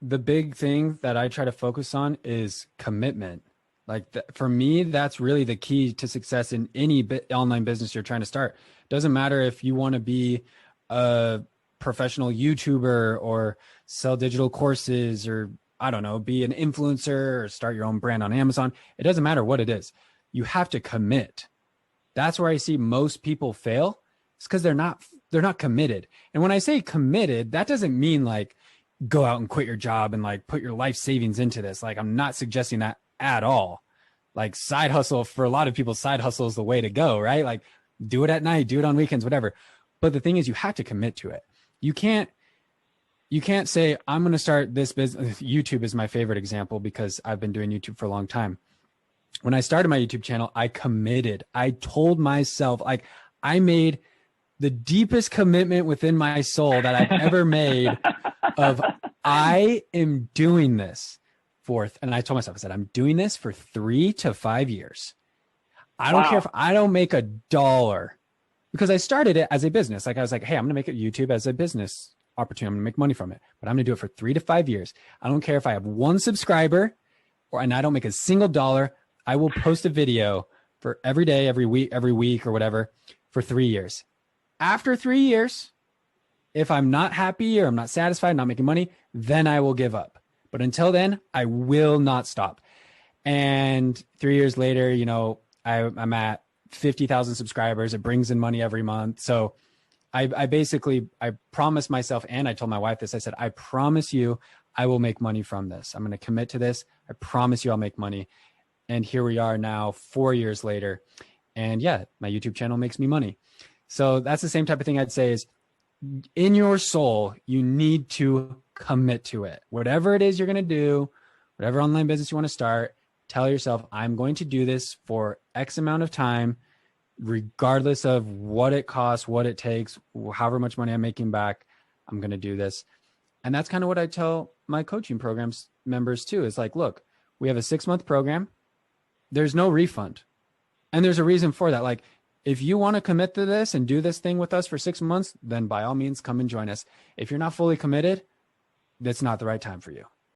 the big thing that I try to focus on is commitment. Like for me, that's really the key to success in any online business you're trying to start. Doesn't matter if you want to be a professional YouTuber or sell digital courses or I don't know, be an influencer or start your own brand on Amazon. It doesn't matter what it is. You have to commit. That's where I see most people fail. It's because they're not committed. And when I say committed, that doesn't mean like go out and quit your job and like put your life savings into this. Like I'm not suggesting that at all. Like side hustle, for a lot of people, side hustle is the way to go, right? Like do it at night, do it on weekends, whatever. But the thing is, you have to commit to it. You can't say, I'm going to start this business. YouTube is my favorite example because I've been doing YouTube for a long time. When I started my YouTube channel, I committed. I told myself, like, I made the deepest commitment within my soul that I've ever made of I am doing this and I told myself, I said, I'm doing this for 3 to 5 years. I don't care if I don't make a dollar, because I started it as a business. Like I was like, hey, I'm going to make it YouTube as a business opportunity. I'm going to make money from it, but I'm going to do it for 3 to 5 years. I don't care if I have 1 subscriber and I don't make a single dollar. I will post a video for every day, every week or whatever for 3 years. After 3 years, if I'm not happy or I'm not satisfied, not making money, then I will give up. But until then, I will not stop. And 3 years later, you know, I'm at 50,000 subscribers. It brings in money every month. So I basically promised myself, and I told my wife this, I said, I promise you, I will make money from this. I'm going to commit to this. I promise you I'll make money. And here we are now 4 years later. And yeah, my YouTube channel makes me money. So that's the same type of thing I'd say is in your soul, you need to commit to it. Whatever it is you're going to do, whatever online business you want to start, tell yourself, I'm going to do this for X amount of time, regardless of what it costs, what it takes, however much money I'm making back, I'm going to do this. And that's kind of what I tell my coaching programs members too. It's like, look, we have a 6-month program. There's no refund. And there's a reason for that. Like, if you want to commit to this and do this thing with us for 6 months, then by all means, come and join us. If you're not fully committed, that's not the right time for you.